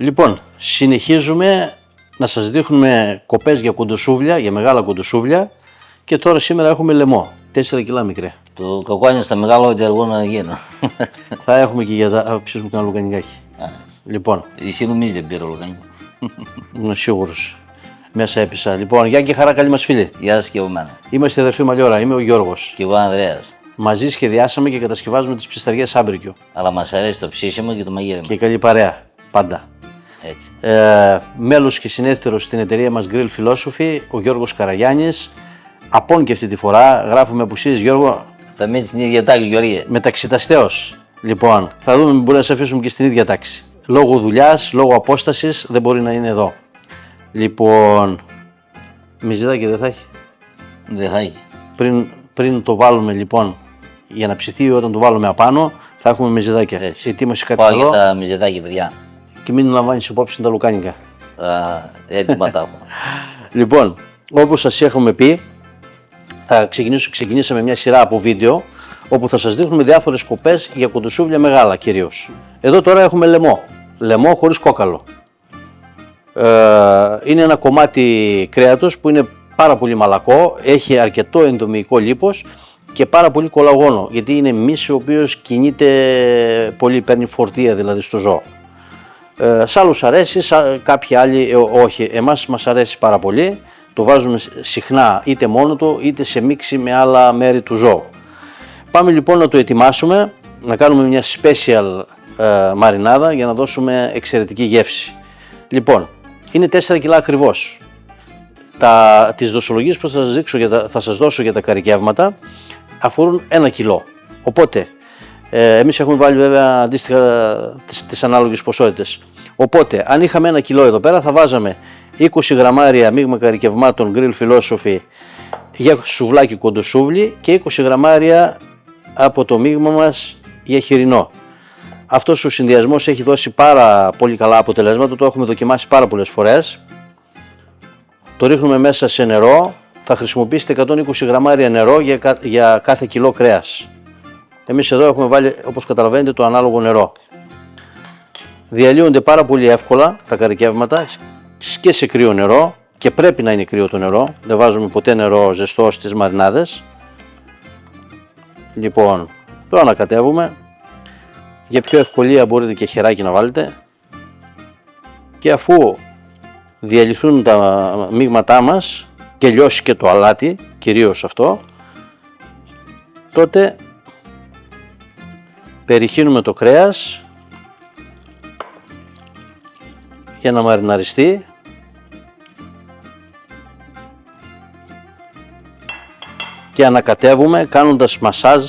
Λοιπόν, συνεχίζουμε να σας δείχνουμε κοπές για κοντοσούβλια, για μεγάλα κοντοσούβλια και τώρα σήμερα έχουμε λαιμό, 4 κιλά μικρέ. Το κακό είναι στα μεγάλα ότι αργό να γίνω. Θα έχουμε και για τα ψήσουμε κανένα λουκανικάκι. Λοιπόν. Εσύ νομίζεις δεν πήρα λουκανικό. Είμαι σίγουρος. Μέσα έπεισα. Λοιπόν, γεια και χαρά, καλή μας φίλη. Γεια σας και από μένα. Είμαστε αδερφοί Μαλιόρα, είμαι ο Γιώργος. Και εγώ Ανδρέας. Μαζί σχεδιάσαμε και κατασκευάζουμε τις ψισταριές Άμπρικιο. Αλλά μας αρέσει το ψήσιμο και το μαγείρεμα. Και καλή παρέα, πάντα. Έτσι. Μέλος και συνέδριος στην εταιρεία μας Grill Philosophy, ο Γιώργος Καραγιάννης. Απόν και αυτή τη φορά γράφουμε από εσείς, Γιώργο. Θα μείνει στην ίδια τάξη, Γεωργία. Μεταξυταστέως. Λοιπόν, θα δούμε, μπορεί να σε αφήσουμε και στην ίδια τάξη. Λόγω δουλειάς, λόγω απόστασης δεν μπορεί να είναι εδώ. Λοιπόν, μυζιδάκι δεν θα έχει. Δεν θα έχει. Πριν το βάλουμε λοιπόν, για να ψηθεί όταν το βάλουμε απάνω, θα έχουμε μυζιδάκια. Ετοίμασε κάτι Πάω καλό. για τα μυζεδάκια, παιδιά. Και μην λαμβάνεις υπόψη τα λουκάνικα. Έτοιμα τα έχω. Λοιπόν, όπως σας έχουμε πει, ξεκινήσαμε μια σειρά από βίντεο όπου θα σας δείχνουμε διάφορες κοπές για κοντοσούβλια μεγάλα κυρίως. Εδώ τώρα έχουμε λαιμό. Λαιμό χωρίς κόκαλο. Είναι ένα κομμάτι κρέατος που είναι πάρα πολύ μαλακό, έχει αρκετό ενδομυϊκό λίπος και πάρα πολύ κολαγόνο, γιατί είναι μύς ο οποίος κινείται πολύ, παίρνει φορτία δηλαδή στο ζώο. Σ' άλλους αρέσει, κάποιοι άλλοι όχι. Εμάς μας αρέσει πάρα πολύ, το βάζουμε συχνά είτε μόνο του είτε σε μίξη με άλλα μέρη του ζώου. Πάμε λοιπόν να το ετοιμάσουμε, να κάνουμε μια special μαρινάδα για να δώσουμε εξαιρετική γεύση. Λοιπόν, είναι 4 κιλά ακριβώς. Τις δοσολογίες που θα σας δώσω για τα καρικεύματα αφορούν 1 κιλό. Οπότε, εμείς έχουμε βάλει βέβαια αντίστοιχα τις ανάλογες ποσότητες. Οπότε, αν είχαμε 1 κιλό εδώ πέρα, θα βάζαμε 20 γραμμάρια μείγμα καρικευμάτων Grill Philosophy για σουβλάκι κοντοσούβλι και 20 γραμμάρια από το μείγμα μας για χοιρινό. Αυτός ο συνδυασμός έχει δώσει πάρα πολύ καλά αποτελέσματα, το έχουμε δοκιμάσει πάρα πολλές φορές. Το ρίχνουμε μέσα σε νερό, θα χρησιμοποιήσετε 120 γραμμάρια νερό για κάθε κιλό κρέας. Εμείς εδώ έχουμε βάλει, όπως καταλαβαίνετε, το ανάλογο νερό. Διαλύονται πάρα πολύ εύκολα τα καρικεύματα και σε κρύο νερό, και πρέπει να είναι κρύο το νερό, δεν βάζουμε ποτέ νερό ζεστό στις μαρινάδες. Λοιπόν, το ανακατεύουμε. Για πιο ευκολία μπορείτε και χεράκι να βάλετε. Και αφού διαλυθούν τα μείγματά μας και λιώσει και το αλάτι, κυρίως αυτό, τότε περιχύνουμε το κρέας για να μαριναριστεί και ανακατεύουμε κάνοντας μασάζ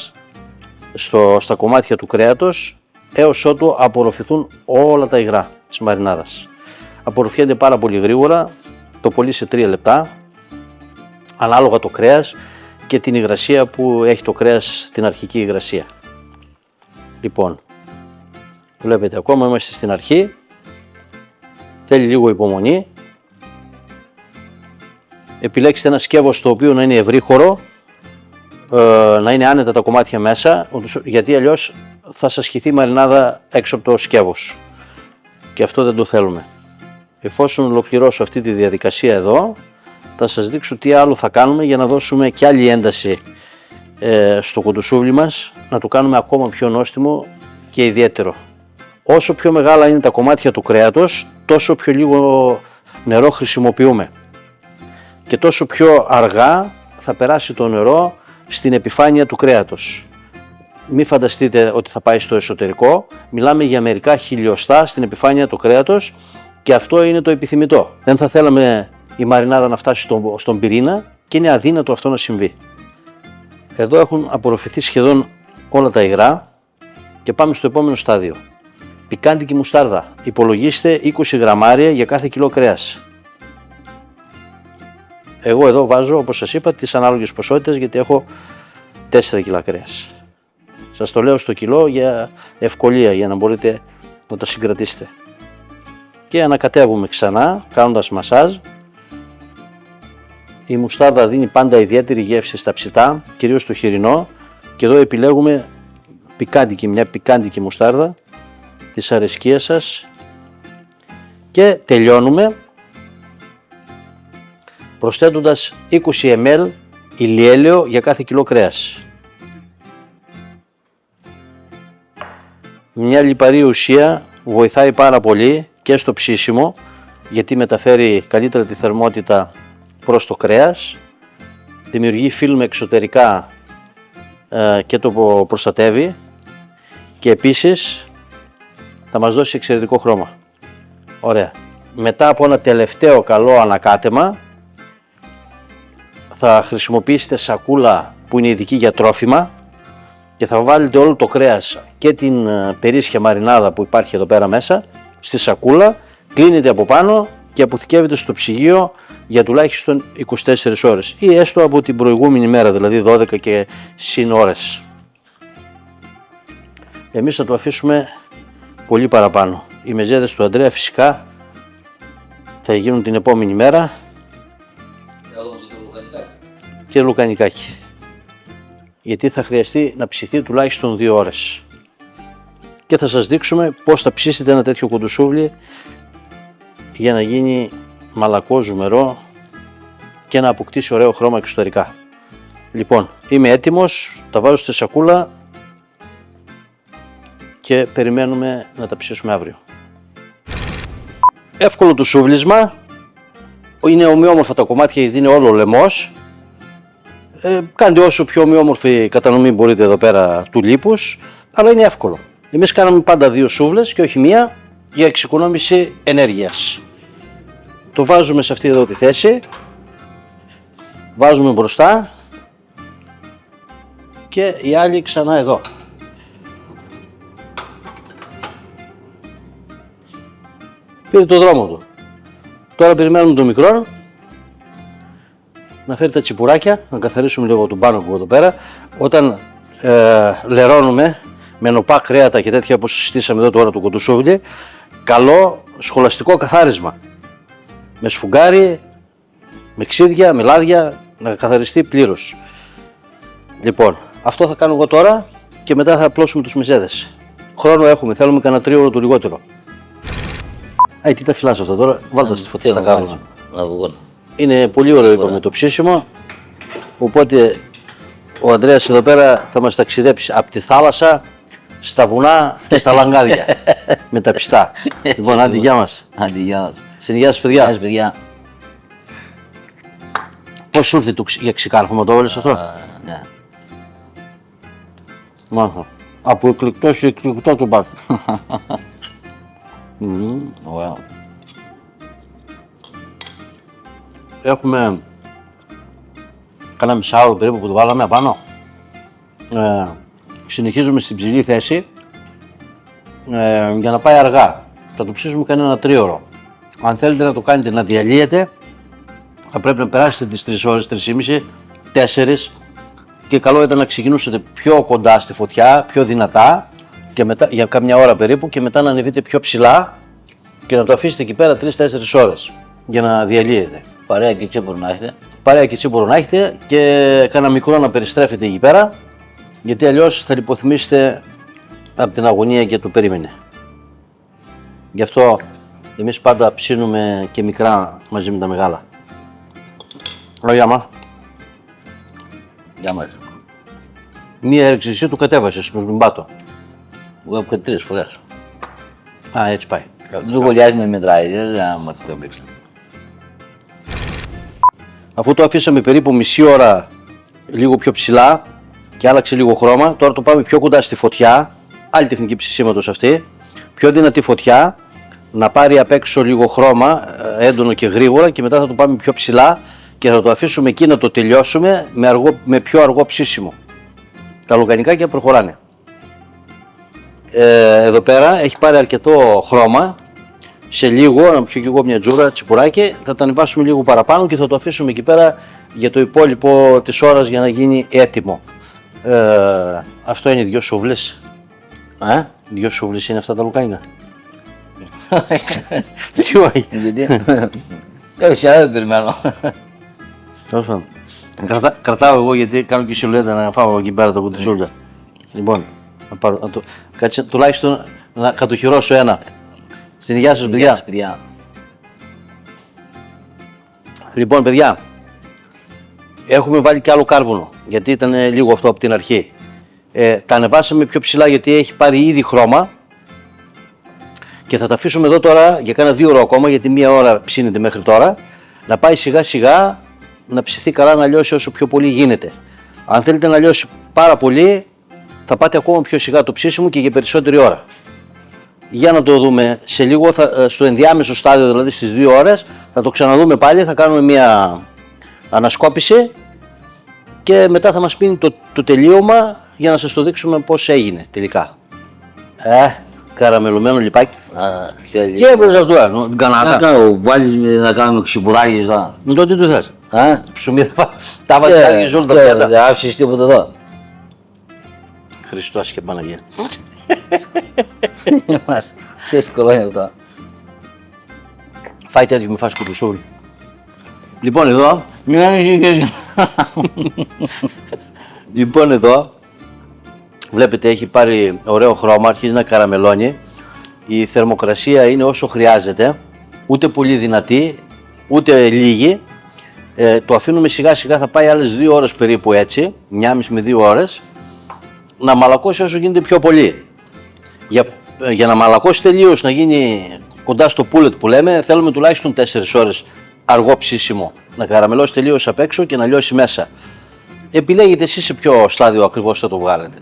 στα κομμάτια του κρέατος έως ότου απορροφηθούν όλα τα υγρά της μαρινάδας. Απορροφιέται πάρα πολύ γρήγορα, το πολύ σε 3 λεπτά, ανάλογα το κρέας και την υγρασία που έχει το κρέας, την αρχική υγρασία. Λοιπόν, βλέπετε ακόμα είμαστε στην αρχή, θέλει λίγο υπομονή. Επιλέξτε ένα σκεύος το οποίο να είναι ευρύχωρο, να είναι άνετα τα κομμάτια μέσα, γιατί αλλιώς θα σας χυθεί η μαρινάδα έξω από το σκεύος και αυτό δεν το θέλουμε. Εφόσον ολοκληρώσω αυτή τη διαδικασία εδώ, θα σας δείξω τι άλλο θα κάνουμε για να δώσουμε και άλλη ένταση στο κοντοσούβλι μας, να το κάνουμε ακόμα πιο νόστιμο και ιδιαίτερο. Όσο πιο μεγάλα είναι τα κομμάτια του κρέατος, τόσο πιο λίγο νερό χρησιμοποιούμε και τόσο πιο αργά θα περάσει το νερό στην επιφάνεια του κρέατος. Μην φανταστείτε ότι θα πάει στο εσωτερικό, μιλάμε για μερικά χιλιοστά στην επιφάνεια του κρέατος και αυτό είναι το επιθυμητό. Δεν θα θέλαμε η μαρινάδα να φτάσει στον πυρήνα και είναι αδύνατο αυτό να συμβεί. Εδώ έχουν απορροφηθεί σχεδόν όλα τα υγρά και πάμε στο επόμενο στάδιο. Πικάντικη μουστάρδα. Υπολογίστε 20 γραμμάρια για κάθε κιλό κρέας. Εγώ εδώ βάζω, όπως σας είπα, τις ανάλογες ποσότητες γιατί έχω 4 κιλά κρέας. Σας το λέω στο κιλό για ευκολία, για να μπορείτε να τα συγκρατήσετε. Και ανακατεύουμε ξανά, κάνοντας μασάζ. Η μουστάρδα δίνει πάντα ιδιαίτερη γεύση στα ψητά, κυρίως στο χοιρινό. Και εδώ επιλέγουμε μια πικάντικη μουστάρδα της αρεσκίας σας Και τελειώνουμε προσθέτοντας 20 ml ηλιέλαιο για κάθε κιλό κρέας. Μια λιπαρή ουσία βοηθάει πάρα πολύ και στο ψήσιμο, γιατί μεταφέρει καλύτερα τη θερμότητα προς το κρέας, δημιουργεί φιλμ εξωτερικά και το προστατεύει, και επίσης θα μας δώσει εξαιρετικό χρώμα. Ωραία. Μετά από ένα τελευταίο καλό ανακάτεμα θα χρησιμοποιήσετε σακούλα που είναι ειδική για τρόφιμα και θα βάλετε όλο το κρέας και την περίσσια μαρινάδα που υπάρχει εδώ πέρα μέσα στη σακούλα, κλείνετε από πάνω και αποθηκεύετε στο ψυγείο για τουλάχιστον 24 ώρες ή έστω από την προηγούμενη μέρα, δηλαδή 12 και συν ώρες. Εμείς θα το αφήσουμε πολύ παραπάνω. Οι μεζέδες του Ανδρέα φυσικά θα γίνουν την επόμενη μέρα και λουκανικάκι, γιατί θα χρειαστεί να ψηθεί τουλάχιστον 2 ώρες. Και θα σας δείξουμε πώς θα ψήσετε ένα τέτοιο κοντοσούβλι για να γίνει μαλακό, ζουμερό και να αποκτήσει ωραίο χρώμα εξωτερικά. Λοιπόν, είμαι έτοιμος, τα βάζω στη σακούλα και περιμένουμε να τα ψήσουμε αύριο. Εύκολο το σούβλισμα, είναι ομοιόμορφα τα κομμάτια γιατί είναι όλο λαιμός. Κάντε όσο πιο ομοιόμορφη κατανομή μπορείτε εδώ πέρα του λίπους, αλλά είναι εύκολο. Εμείς κάναμε πάντα 2 σούβλες και όχι μία, για εξοικονόμηση ενέργειας. Το βάζουμε σε αυτή εδώ τη θέση, βάζουμε μπροστά και η άλλη ξανά εδώ. Πήρε το δρόμο του. Τώρα περιμένουμε το μικρό να φέρει τα τσιπουράκια, να καθαρίσουμε λίγο τον πάνω από εδώ πέρα. Όταν λερώνουμε με νοπά κρέατα και τέτοια όπως συστήσαμε εδώ τώρα το κοντοσούβλι, καλό σχολαστικό καθάρισμα. Με σφουγγάρι, με ξύδια, με λάδια, να καθαριστεί πλήρως. Λοιπόν, αυτό θα κάνω εγώ τώρα και μετά θα απλώσουμε τους μεζέδες. Χρόνο έχουμε, θέλουμε κανένα 3 ώρο το λιγότερο. Τι τα φυλάς αυτά τώρα, βάλτε τα στη φωτιά να κάνουμε. Είναι πολύ ωραίο, είπαμε, το ψήσιμο, οπότε ο Ανδρέας εδώ πέρα θα μας ταξιδέψει από τη θάλασσα στα βουνά και στα λαγκάδια με τα πιστά. Λοιπόν, άντε, γεια μας. Άντε, γεια μας. Γεια σας, παιδιά. Γεια σας, παιδιά. Πώς σου ήρθε για ξεκάρφωμα, το έβαλες αυτό? Ναι. Μάχα. Από εκλεκτό σε εκλεκτό το πάθη. Ωραία. Έχουμε κάνα μισάωρο περίπου που το βάλαμε απάνω. Συνεχίζουμε στην ψηλή θέση για να πάει αργά. Θα το ψήσουμε κανένα 3ωρο. Αν θέλετε να το κάνετε να διαλύετε, θα πρέπει να περάσετε τις 3 ώρες, 3,5, 4, και καλό ήταν να ξεκινούσετε πιο κοντά στη φωτιά, πιο δυνατά και μετά, για κάμια ώρα περίπου, και μετά να ανεβείτε πιο ψηλά και να το αφήσετε εκεί πέρα 3-4 ώρες για να διαλύετε. Παρέα και τσίπουρο να έχετε. Παρέα και τσίπουρο να έχετε και κάνα μικρό να περιστρέφετε εκεί πέρα, γιατί αλλιώς θα λιποθυμήσετε από την αγωνία και το περίμενε. Γι' αυτό εμείς πάντα ψήνουμε και μικρά μαζί με τα μεγάλα. Γεια μας. Γεια μας. Μία έρεξη εσύ του κατέβασες με τον πάτο. Εγώ έχω και 3 φορές. Α, έτσι πάει. Δεν βολιάζει με μετράει, δεν μου το πήξε. Αφού το αφήσαμε περίπου μισή ώρα λίγο πιο ψηλά και άλλαξε λίγο χρώμα, τώρα το πάμε πιο κοντά στη φωτιά, άλλη τεχνική ψησίματος αυτή, πιο δυνατή φωτιά, να πάρει απ' έξω λίγο χρώμα, έντονο και γρήγορα, και μετά θα το πάμε πιο ψηλά και θα το αφήσουμε εκεί να το τελειώσουμε με πιο αργό ψήσιμο. Τα λουκανικάκια προχωράνε. Εδώ πέρα έχει πάρει αρκετό χρώμα. Σε λίγο, να πιω και εγώ μια τζούρα τσιπουράκι, θα τα ανεβάσουμε λίγο παραπάνω και θα το αφήσουμε εκεί πέρα για το υπόλοιπο της ώρας για να γίνει έτοιμο. Αυτό είναι 2 σούβλες. 2 σούβλες είναι αυτά τα λουκάνικα. Τι όχι. Όχι, δεν περιμένω. Τέλος πάντων. Κρατάω εγώ γιατί κάνω και σιλουέτα να φάω εκεί πέρα το κουτισούλτα. Λοιπόν, κάτσε τουλάχιστον να κατοχυρώσω ένα. Στην υγεία σας, παιδιά. Λοιπόν, παιδιά, έχουμε βάλει και άλλο κάρβουνο, γιατί ήταν λίγο αυτό από την αρχή. Τα ανεβάσαμε πιο ψηλά γιατί έχει πάρει ήδη χρώμα και θα τα αφήσουμε εδώ τώρα για κάνα 2 ώρες ακόμα, γιατί 1 ώρα ψήνεται μέχρι τώρα, να πάει σιγά σιγά να ψηθεί καλά, να λιώσει όσο πιο πολύ γίνεται. Αν θέλετε να λιώσει πάρα πολύ, θα πάτε ακόμα πιο σιγά το ψήσιμο και για περισσότερη ώρα. Για να το δούμε σε λίγο, στο ενδιάμεσο στάδιο, δηλαδή στις 2 ώρες, θα το ξαναδούμε πάλι, θα κάνουμε μια ανασκόπηση και μετά θα μας πει το τελείωμα για να σας το δείξουμε πώς έγινε τελικά. Καραμελωμένο λιπάκι. Και έπρεπε αυτό, κανάτα. Βάλεις να κάνουμε ξυπουράκι τώρα. Τότε τι θες. Ψωμί τα βάζεις όλα τα πιάτα. Δεν άφησες τίποτα εδώ. Χριστός και Παναγία. Μας, ξέρεις κολόνια τώρα. Φάει τέτοιο, μη φας κουπισούλ. Λοιπόν εδώ, λοιπόν εδώ, βλέπετε έχει πάρει ωραίο χρώμα, αρχίζει να καραμελώνει. Η θερμοκρασία είναι όσο χρειάζεται, ούτε πολύ δυνατή, ούτε λίγη. Το αφήνουμε σιγά σιγά, θα πάει άλλες 2 ώρες περίπου έτσι, 1,5 με 2 ώρες, να μαλακώσει όσο γίνεται πιο πολύ. Για να μαλακώσει τελείως, να γίνει κοντά στο πούλετ που λέμε, θέλουμε τουλάχιστον 4 ώρες αργό ψήσιμο. Να καραμελώσει τελείως απ' έξω και να λιώσει μέσα. Επιλέγετε εσείς σε ποιο στάδιο ακριβώς θα το βγάλετε.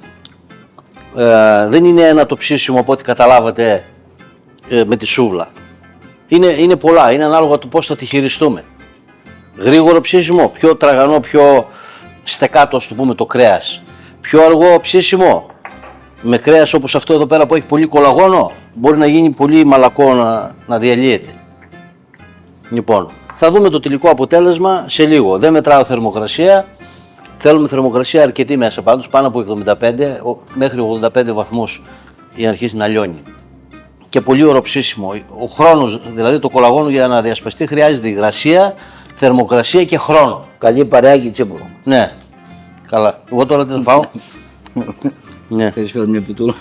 Δεν είναι ένα το ψήσιμο από ό,τι καταλάβατε με τη σούβλα. Είναι πολλά, είναι ανάλογα το πώς θα τη χειριστούμε. Γρήγορο ψήσιμο, πιο τραγανό, πιο στεκάτο, ας το πούμε, το κρέας. Πιο αργό ψήσιμο, με κρέας όπως αυτό εδώ πέρα που έχει πολύ κολαγόνο, μπορεί να γίνει πολύ μαλακό να διαλύεται. Λοιπόν, θα δούμε το τελικό αποτέλεσμα σε λίγο. Δεν μετράω θερμοκρασία, θέλουμε θερμοκρασία αρκετή μέσα, πάντως πάνω από 75 μέχρι 85 βαθμούς για να αρχίσει να λιώνει. Και πολύ ωραίο ψήσιμο. Ο χρόνος, δηλαδή το κολαγόνο για να διασπαστεί χρειάζεται υγρασία, θερμοκρασία και χρόνο. Καλή παρέα και τσίπουρο. Ναι, καλά. Εγώ τώρα τι θα φάω. Ναι. Θέλεις φέρω μια πιτούλα.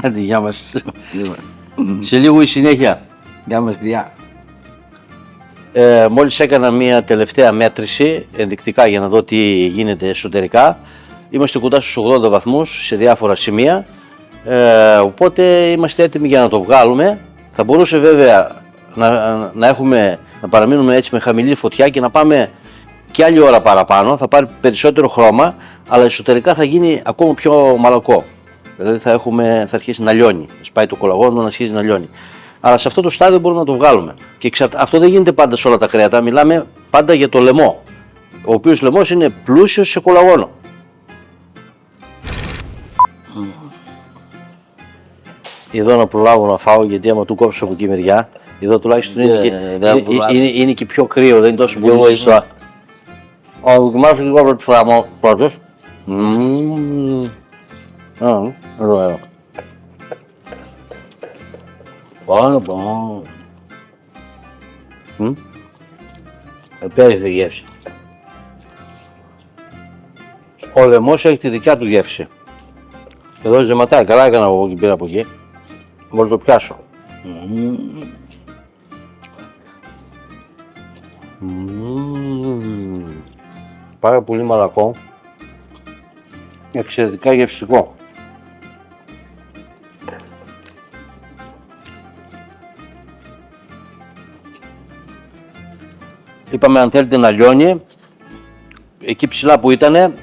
Άντε, γεια μας. Σε λίγο η συνέχεια. Γεια μας παιδιά. Μόλις έκανα μια τελευταία μέτρηση ενδεικτικά για να δω τι γίνεται εσωτερικά. Είμαστε κοντά στους 80 βαθμούς σε διάφορα σημεία. Οπότε είμαστε έτοιμοι για να το βγάλουμε. Θα μπορούσε βέβαια να παραμείνουμε έτσι με χαμηλή φωτιά και να πάμε και άλλη ώρα παραπάνω. Θα πάρει περισσότερο χρώμα, αλλά εσωτερικά θα γίνει ακόμα πιο μαλακό. Δηλαδή θα αρχίσει να λιώνει. Σπάει το κολαγόνο, να αρχίσει να λιώνει. Αλλά σε αυτό το στάδιο μπορούμε να το βγάλουμε. Και αυτό δεν γίνεται πάντα σε όλα τα κρέατα. Μιλάμε πάντα για το λαιμό. Ο οποίος λαιμός είναι πλούσιος σε κολαγόνο. Εδώ να προλάβω να φάω, γιατί άμα του κόψω από εκεί μεριά, εδώ τουλάχιστον είναι και πιο κρύο, δεν είναι τόσο πολύ ζεστό. Δοκιμάσω λίγο από τη φορά μου πρώτος. Εδώ. Πάνω. Επέρυφη γεύση. Ο λαιμός έχει τη δικιά του γεύση. Εδώ ζεματάει, καλά έκανα εγώ και πήρα από εκεί. Μπορώ να το πιάσω. Πάρα πολύ μαλακό. Εξαιρετικά γευστικό. Είπαμε αν θέλετε να λιώνει, εκεί ψηλά που ήτανε,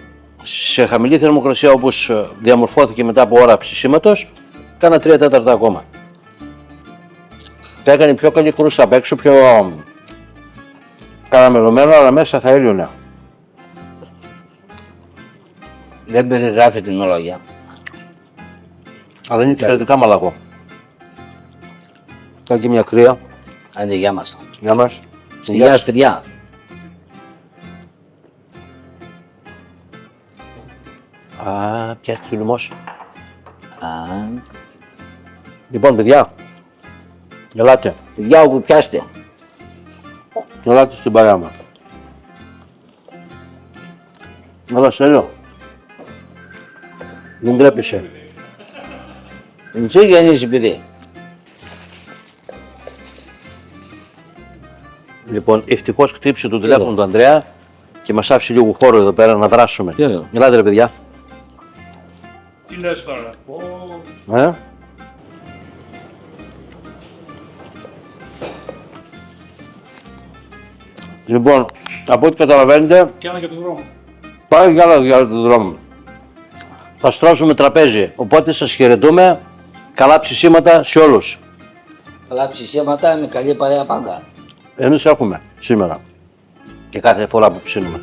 σε χαμηλή θερμοκρασία όπως διαμορφώθηκε μετά από ώρα ψησίματος, κάνα 3 τέταρτα ακόμα. Θα έκανε πιο καλή κρούστα απ' έξω, πιο καραμελωμένο, αλλά μέσα θα έλειωνε. Δεν περιγράφει την ολογιά. Αλλά είναι εξαιρετικά μαλακό. Κάνει και μια κρύα. Άντε γεια μας. Γεια μας. Γεια σας παιδιά. Πιάστηκε ο λαιμός. Λοιπόν, παιδιά, ελάτε. Παιδιά όπου πιάστε. Ελάτε στην παρέα μας. Έλα, Στέλιο. Δεν τρέπεσαι. Μισό γεννήσει παιδί. Λοιπόν, ευτυχώς χτύψε το τηλέφωνο του Ανδρέα και μας άφησε λίγο χώρο εδώ πέρα να δράσουμε. Τι ωραίο. Ελάτε ρε παιδιά. Τι λες τώρα. Λοιπόν, από ό,τι καταλαβαίνετε, Και ένα για τον δρόμο. πάει καλά για τον δρόμο. Θα στρώσουμε τραπέζι, οπότε σας χαιρετούμε. Καλά ψησίματα σε όλους. Καλά ψησίματα με καλή παρέα πάντα. Εμείς έχουμε σήμερα και κάθε φορά που ψήνουμε.